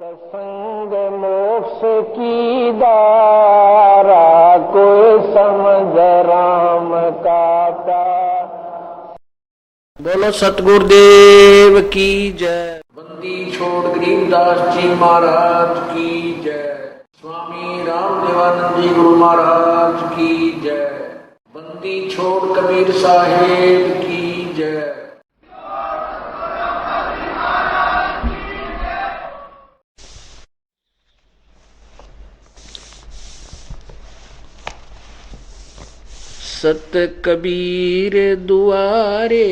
सत्संग मोक्ष की दारा, कोई समझ राम का प्यार। बोलो सतगुरुदेव की जय। बंदी छोड़ गरीबदास जी महाराज की जय। स्वामी रामदेवानंद जी गुरु महाराज की जय। बंदी छोड़ कबीर साहेब की जय। सत कबीर दुआरे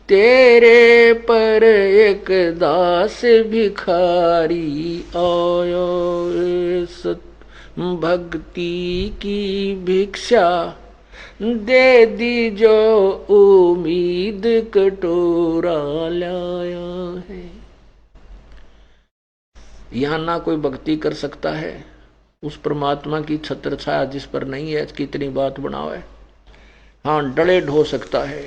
तेरे पर एक दास भिखारी आयो, सत भक्ति की भिक्षा दे दी जो उम्मीद कटोरा लाया है। यहाँ ना कोई भक्ति कर सकता है उस परमात्मा की छत्र छाया जिस पर नहीं है, कितनी बात बनाओ है। हाँ, डले ढो सकता है।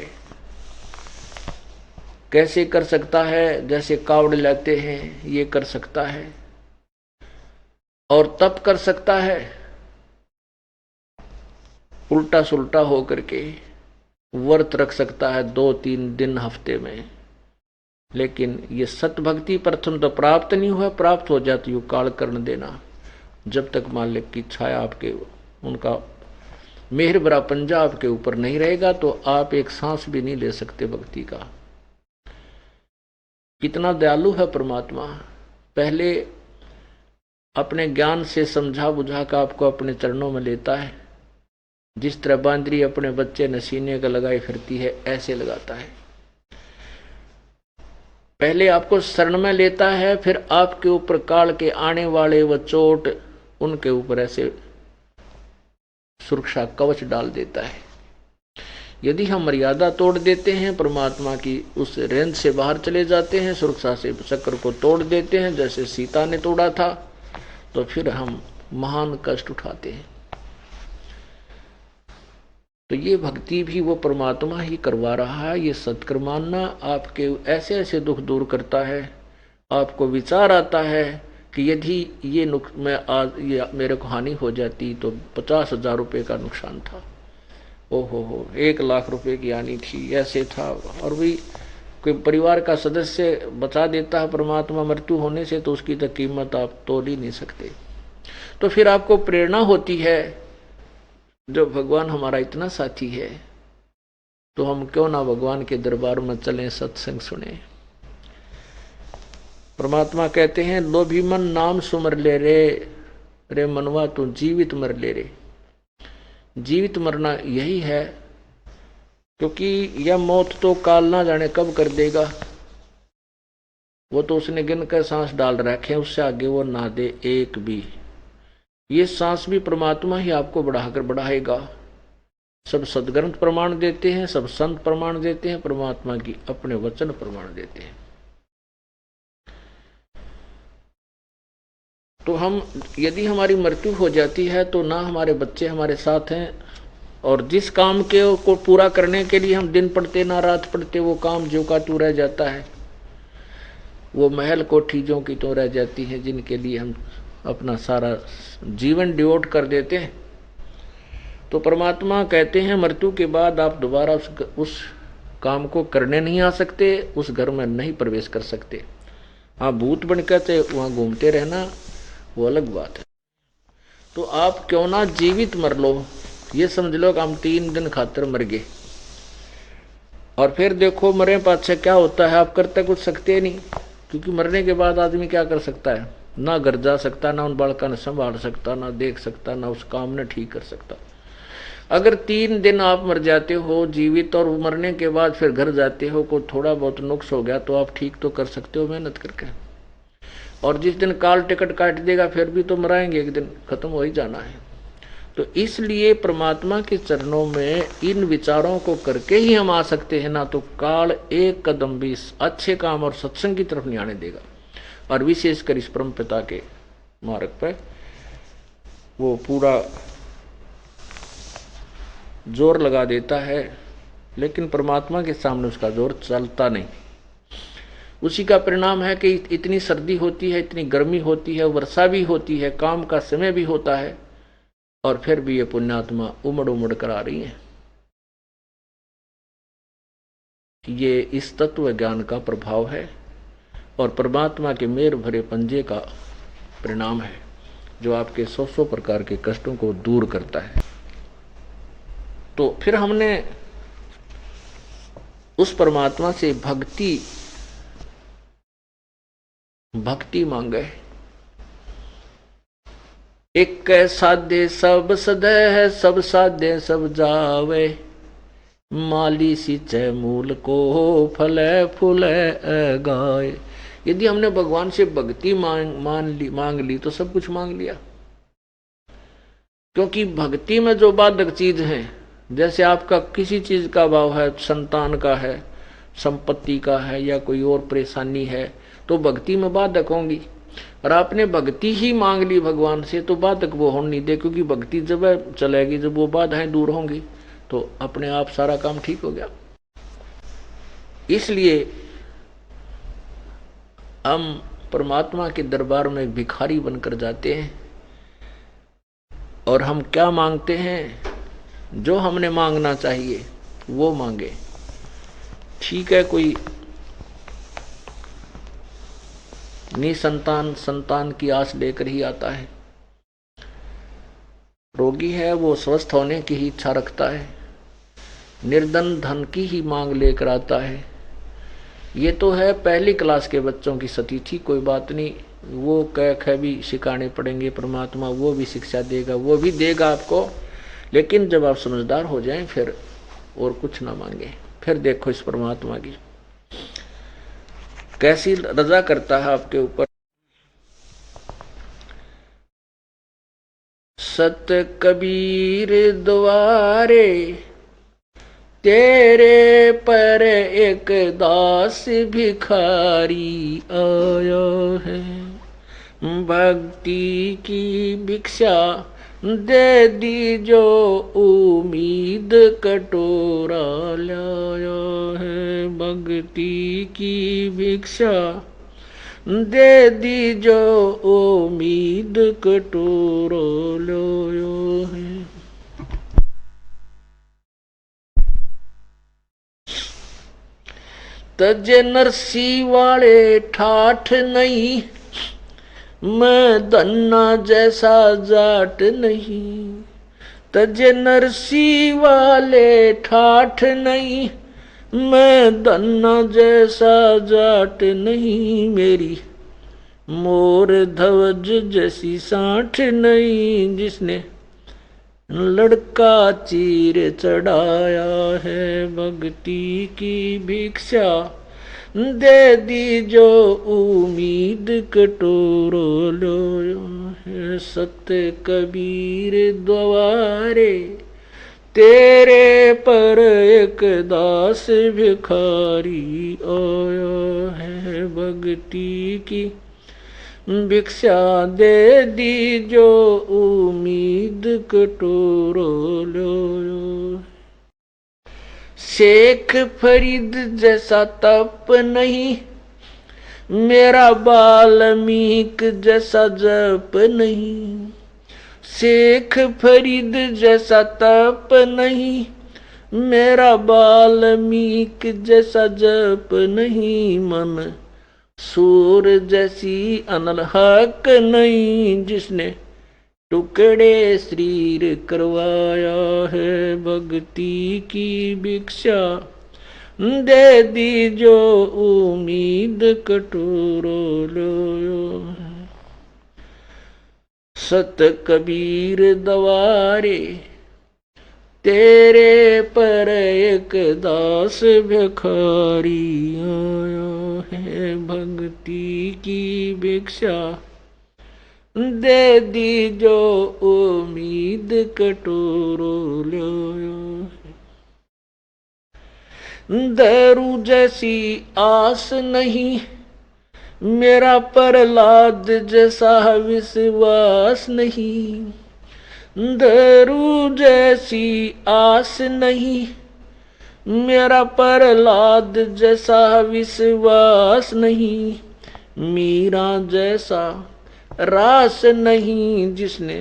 कैसे कर सकता है? जैसे कावड़ लेते हैं ये कर सकता है। और तब कर सकता है उल्टा सुल्टा हो करके, व्रत रख सकता है 2-3 दिन हफ्ते में। लेकिन ये सतभक्ति प्रथम तो प्राप्त नहीं हुआ, प्राप्त हो जाती हो काल करने देना। जब तक मालिक की छाया आपके, उनका मेहर भरा पंजा आपके ऊपर नहीं रहेगा तो आप एक सांस भी नहीं ले सकते भक्ति का। कितना दयालु है परमात्मा। पहले अपने ज्ञान से समझा बुझा कर आपको अपने चरणों में लेता है। जिस तरह बांदरी अपने बच्चे न सीने का लगाई फिरती है, ऐसे लगाता है। पहले आपको शरण में लेता है, फिर आपके ऊपर काल के आने वाले व चोट, उनके ऊपर ऐसे सुरक्षा कवच डाल देता है। यदि हम मर्यादा तोड़ देते हैं, परमात्मा की उस रेंज से बाहर चले जाते हैं, सुरक्षा से चक्र को तोड़ देते हैं जैसे सीता ने तोड़ा था, तो फिर हम महान कष्ट उठाते हैं। तो ये भक्ति भी वो परमात्मा ही करवा रहा है। ये सत्कर्म मानना आपके ऐसे ऐसे दुख दूर करता है। आपको विचार आता है कि यदि ये मैं आज ये मेरे को हानि हो जाती तो 50,000 रुपये का नुकसान था, ओहो 1 लाख रुपए की हानि थी, ऐसे था। और भी कोई परिवार का सदस्य बचा देता है परमात्मा मृत्यु होने से, तो उसकी तो कीमत आप तोल ही नहीं सकते। तो फिर आपको प्रेरणा होती है, जो भगवान हमारा इतना साथी है तो हम क्यों ना भगवान के दरबार में चलें, सत्संग सुने। परमात्मा कहते हैं, लोभी मन नाम सुमर ले रे मनवा तू जीवित मर ले रे। जीवित मरना यही है, क्योंकि यह मौत तो काल ना जाने कब कर देगा। वो तो उसने गिन कर सांस डाल रखे, उससे आगे वो ना दे एक भी। ये सांस भी परमात्मा ही आपको बढ़ाकर बढ़ाएगा। सब सदग्रंथ प्रमाण देते हैं, सब संत प्रमाण देते हैं, परमात्मा की अपने वचन प्रमाण देते हैं। तो हम, यदि हमारी मृत्यु हो जाती है तो ना हमारे बच्चे हमारे साथ हैं, और जिस काम के को पूरा करने के लिए हम दिन पढ़ते ना रात पढ़ते, वो काम जो का तू रह जाता है। वो महल कोठी जो की तो रह जाती है, जिनके लिए हम अपना सारा जीवन डिवोट कर देते हैं। तो परमात्मा कहते हैं, मृत्यु के बाद आप दोबारा उस काम को करने नहीं आ सकते, उस घर में नहीं प्रवेश कर सकते। हाँ, भूत बनकर के वहाँ घूमते रहना वो अलग बात है। तो आप क्यों ना जीवित मर लो। ये समझ लो कि हम 3 दिन खातर मर गए, और फिर देखो मरे पाछे क्या होता है। आप करते कुछ सकते नहीं, क्योंकि मरने के बाद आदमी क्या कर सकता है? ना घर जा सकता, ना उन बालका ने संभाल सकता, ना देख सकता, ना उस काम ने ठीक कर सकता। अगर 3 दिन आप मर जाते हो जीवित, और मरने के बाद फिर घर जाते हो, कोई थोड़ा बहुत नुक्स हो गया तो आप ठीक तो कर सकते हो मेहनत करके। और जिस दिन काल टिकट काट देगा फिर भी तो मराएंगे, एक दिन खत्म हो ही जाना है। तो इसलिए परमात्मा के चरणों में इन विचारों को करके ही हम आ सकते हैं, ना तो काल एक कदम भी अच्छे काम और सत्संग की तरफ नहीं आने देगा। और विशेषकर इस परम पिता के मार्ग पर वो पूरा जोर लगा देता है, लेकिन परमात्मा के सामने उसका जोर चलता नहीं। उसी का परिणाम है कि इतनी सर्दी होती है, इतनी गर्मी होती है, वर्षा भी होती है, काम का समय भी होता है, और फिर भी ये पुण्यात्मा उमड़ उमड़ कर आ रही है। ये इस तत्व ज्ञान का प्रभाव है और परमात्मा के मेर भरे पंजे का परिणाम है, जो आपके 100 प्रकार के कष्टों को दूर करता है। तो फिर हमने उस परमात्मा से भक्ति मांगे। एक साधे सब सदे, सब साधे सब जावे, माली सिंचे मूल को, फले फूले गाय। यदि हमने भगवान से भक्ति मांग ली तो सब कुछ मांग लिया। क्योंकि भक्ति में जो बाधक चीज है, जैसे आपका किसी चीज का भाव है, संतान का है, संपत्ति का है, या कोई और परेशानी है, तो भक्ति में बाधक होंगी। और आपने भक्ति ही मांग ली भगवान से, तो बाधक वो होने नहीं दे, क्योंकि भक्ति जब चलेगी, जब वो बाधाएं दूर होंगी, तो अपने आप सारा काम ठीक हो गया। इसलिए हम परमात्मा के दरबार में भिखारी बनकर जाते हैं और हम क्या मांगते हैं? जो हमने मांगना चाहिए वो मांगे। ठीक है, कोई निसंतान संतान की आस लेकर ही आता है, रोगी है वो स्वस्थ होने की ही इच्छा रखता है, निर्धन धन की ही मांग लेकर आता है। ये तो है पहली क्लास के बच्चों की स्थिति, कोई बात नहीं, वो कह भी सिखाने पड़ेंगे, परमात्मा वो भी शिक्षा देगा, वो भी देगा आपको। लेकिन जब आप समझदार हो जाएं फिर और कुछ ना मांगे। फिर देखो इस परमात्मा की कैसी रजा करता है आपके ऊपर। सत कबीर द्वारे तेरे पर एक दास भिखारी आया है, भक्ति की भिक्षा दे दी जो उम्मीद कटोरा लाया है, भक्ति की भिक्षा दे दी जो उम्मीद कटोरा लाया है। तजे नरसी वाले ठाठ नहीं, मैं धन्ना जैसा जाट नहीं। तजे नरसी वाले ठाठ नहीं, मैं धन्ना जैसा जाट नहीं। मेरी मोर ध्वज जैसी साठ नहीं, जिसने लड़का चीर चढ़ाया है, भक्ति की भिक्षा दे दी जो उम्मीद कटोरो लो है। सत्य कबीर द्वारे तेरे पर एक दास भिखारी आया है, भक्ति की भिक्षा दे दी जो उम्मीद कटोरो लो। शेख फरीद जैसा तप नहीं, मेरा वाल्मीक जैसा जप नहीं। शेख फरीद जैसा तप नहीं, मेरा वाल्मीक जैसा जप नहीं। मन सूर जैसी अनलहक नहीं, जिसने टुकड़े शरीर करवाया है, भक्ति की भिक्षा दे दी जो उम्मीद कटोरो लो। सत कबीर द्वारे तेरे पर एक दास भिखारी आया है, भक्ति की भिक्षा दे दी जो उम्मीद कटोरो लो। दारू जैसी आस नहीं, मेरा प्रहलाद जैसा विश्वास नहीं। दारू जैसी आस नहीं, मेरा प्रहलाद जैसा विश्वास नहीं, मीरा जैसा रास नहीं, जिसने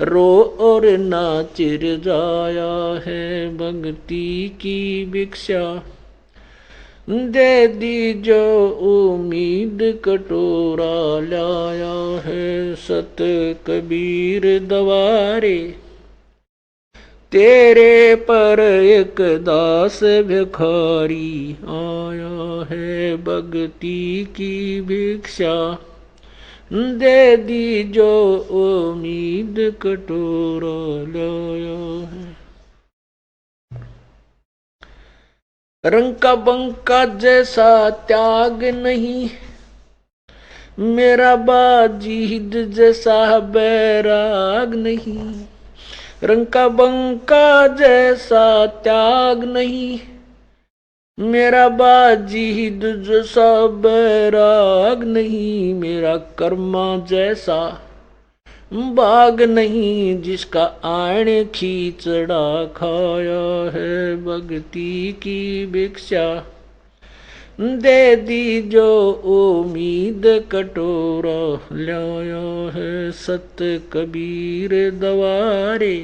रो और नाच जाया है भक्ति की भिक्षा। दे दी जो उम्मीद कटोरा लाया है सत कबीर दवारे। तेरे पर एक दास भिखारी आया है भक्ति की भिक्षा। दे दी जो उम्मीद कटोरा लाया है। रंग का बंका जैसा त्याग नहीं, मेरा बाजीद जैसा बैराग नहीं। रंग का बंका जैसा त्याग नहीं, मेरा बाजीद जैसा बैराग नहीं। मेरा कर्मा जैसा बाग नहीं, जिसका आण खींचड़ा खाया है भक्ति की भिक्षा। दे दी जो उम्मीद कटोरा लाया है सत कबीर दवारे।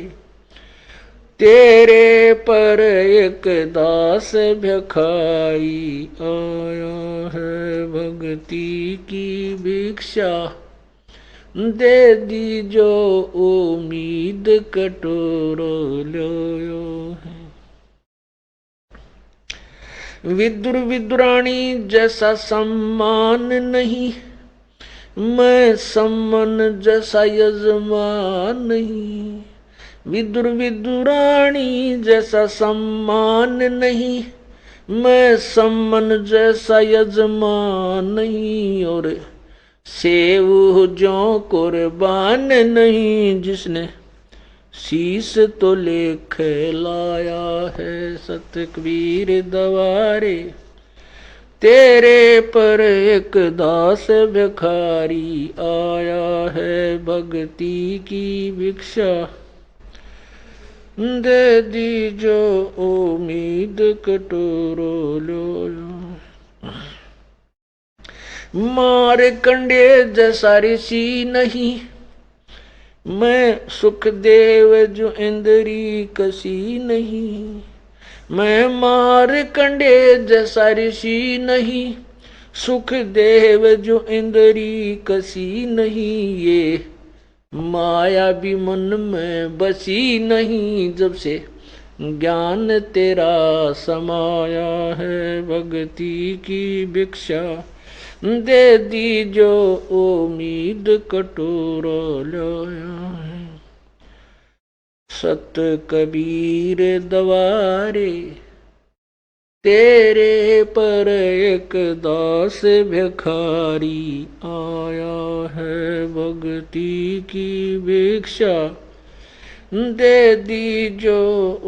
तेरे पर एक दास भिखारी आया है भक्ति की भिक्षा। दे दी जो उम्मीद कटोरा लाया है। विदुर विदुरानी जैसा सम्मान नहीं, मैं सम्मन जैसा यजमान नहीं। विदुर विदुरानी जैसा सम्मान नहीं, मैं सम्मन जैसा यजमान नहीं। और सेव जो कुर्बान नहीं, जिसने शीश तो लेख लाया है सत कबीर दवारे। तेरे पर एक दास भिखारी आया है भक्ति की भिक्षा। दे दी जो उम्मीद कटोरो लो। मार कंडे जैसा ऋषि नहीं, मैं सुखदेव जो इंद्री कसी नहीं। मैं मार कंडे जैसा ऋषि नहीं, सुखदेव जो इंद्री कसी नहीं। ये माया भी मन में बसी नहीं, जब से ज्ञान तेरा समाया है भक्ति की भिक्षा। दे दी जो उम्मीद कटोरा लाया है सत कबीर दवारे। तेरे पर एक दास भिखारी आया है भक्ति की भिक्षा। दे दी जो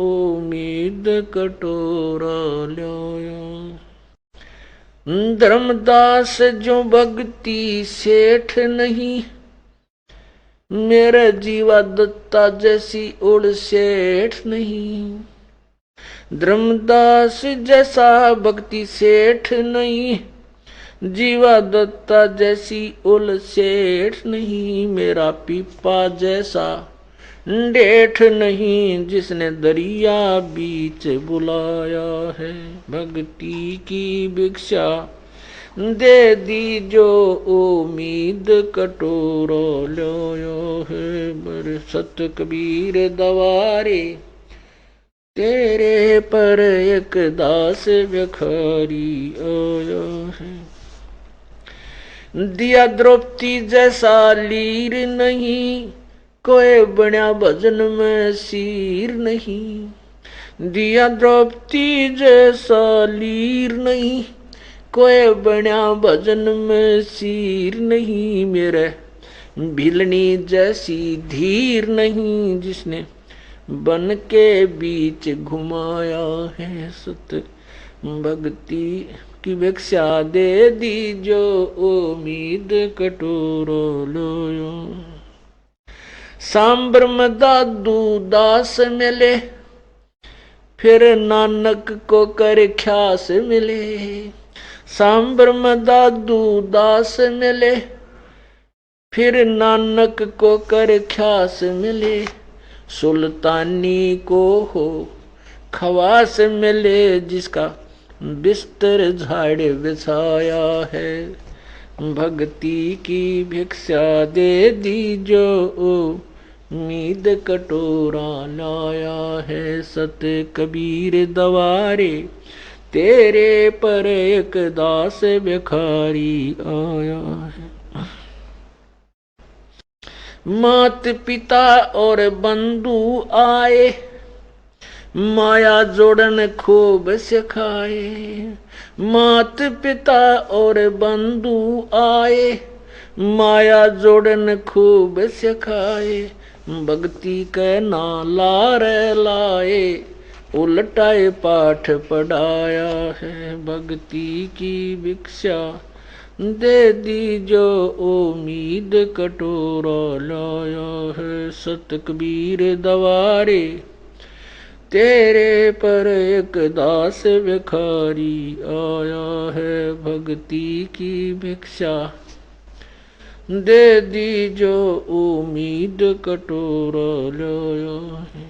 उम्मीद कटोरा लाया। धर्मदास जो भक्ति सेठ नहीं, मेरा जीवा दत्ता जैसी उड़ सेठ नहीं। धर्मदास जैसा भक्ति सेठ नहीं, जीवा दत्ता जैसी उल सेठ नहीं। मेरा पीपा जैसा डेठ नहीं, जिसने दरिया बीच बुलाया है भक्ति की भिक्षा। दे दी जो उम्मीद कटोरा लाया है बर सत कबीर दवारे। तेरे पर एक दास भिखारी आया है। दिया द्रौपदी जैसा लीर नहीं, कोई बन्या भजन में सीर नहीं। दिया द्रौपदी जैसा लीर नहीं, कोई बन्या भजन में सीर नहीं। मेरे भिलनी जैसी धीर नहीं, जिसने बन के बीच घुमाया है सत भक्ति की भिक्षा। दे दी जो उम्मीद कटोरा लाया। सांबर में दादू दास मिले, फिर नानक को कर ख्यास मिले, सांबर में दादू दास मिले। फिर नानक को कर ख्यास मिले, सुल्तानी को हो खवास मिले। जिसका बिस्तर झाड़ बिछाया है, भक्ति की भिक्षा दे दी जो उम्मीद कटोरा लाया है। सत कबीर दवारे तेरे पर एक दास भिखारी आया है। मात पिता और बंधु आए, माया जोड़न खूब सिखाए। मात पिता और बंधु आए, माया जोड़न खूब सिखाए। भक्ति के नाला रे लाए, उल्टाए पाठ पढ़ाया है। भक्ति की भिक्षा दे दी जो उम्मीद कटोरा लाया है। सत कबीर दवारे तेरे पर एक दास भिखारी आया है। भक्ति की भिक्षा दे दी जो उम्मीद कटोरा लाया है।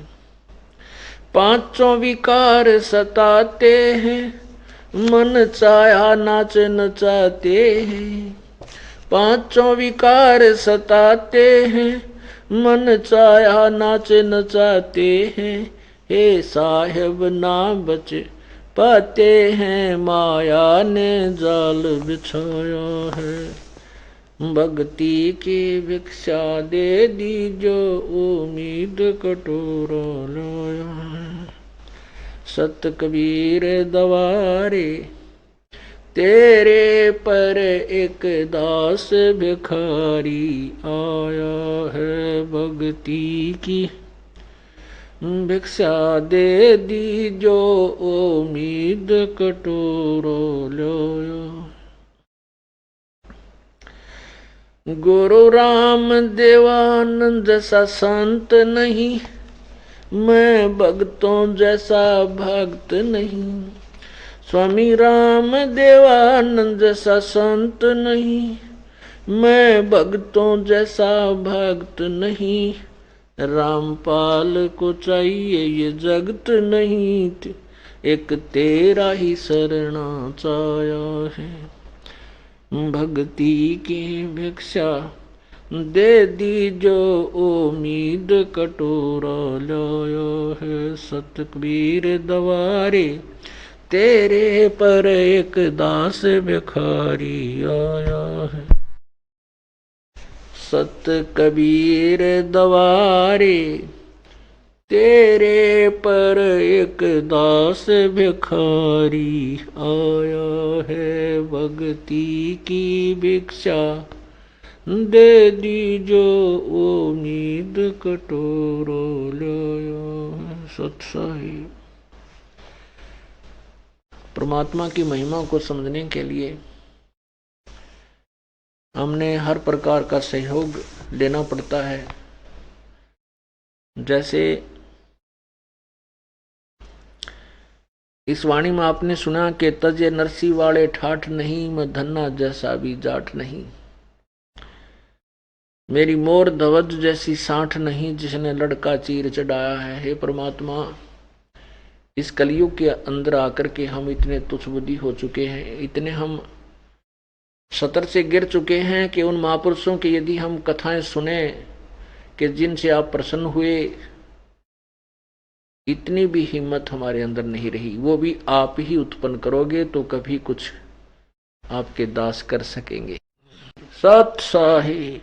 पांचों विकार सताते हैं, मन चाहा नाच नचाते हैं। पांचों विकार सताते हैं, मन चाहा नाच नचाते हैं। हे साहेब ना बच पाते हैं, माया ने जाल बिछाया है। भक्ति की भिक्षा दे दी जो उम्मीद कटोरा लाया है। सत कबीर दवारे तेरे पर एक दास भिखारी आया है। भक्ति की भिक्षा दे दी जो उम्मीद कटोरा लाया। गुरु राम देवानंद जैसा संत नहीं, मैं भक्तों जैसा भक्त नहीं। स्वामी राम देवानंद जैसा संत नहीं, मैं भक्तों जैसा भक्त नहीं। रामपाल को चाहिए ये जगत नहीं, एक तेरा ही शरणा चाया है। भक्ति की भिक्षा दे दी जो उम्मीद कटोरा लाया है। सत कबीर दवारे तेरे पर एक दास भिखारी आया है। सत कबीर दवारे तेरे पर एक दास भिखारी आया है। भक्ति की भिक्षा दे दी जो उम्मीद कटोरा लाया है। सत साहिब परमात्मा की महिमा को समझने के लिए हमने हर प्रकार का सहयोग लेना पड़ता है। जैसे इस वाणी में आपने सुना कि तजे नरसी वाले ठाठ नहीं, मैं धन्ना जैसा भी जाट नहीं। मेरी मोर धवज जैसी साठ नहीं, जिसने लड़का चीर चढ़ाया है। हे परमात्मा, इस कलयुग के अंदर आकर के हम इतने तुच्छबुद्धि हो चुके हैं, इतने हम सतर से गिर चुके हैं कि उन महापुरुषों की यदि हम कथाएं सुने कि जिनसे आप प्रसन्न हुए, इतनी भी हिम्मत हमारे अंदर नहीं रही। वो भी आप ही उत्पन्न करोगे तो कभी कुछ आपके दास कर सकेंगे। सत साहिब।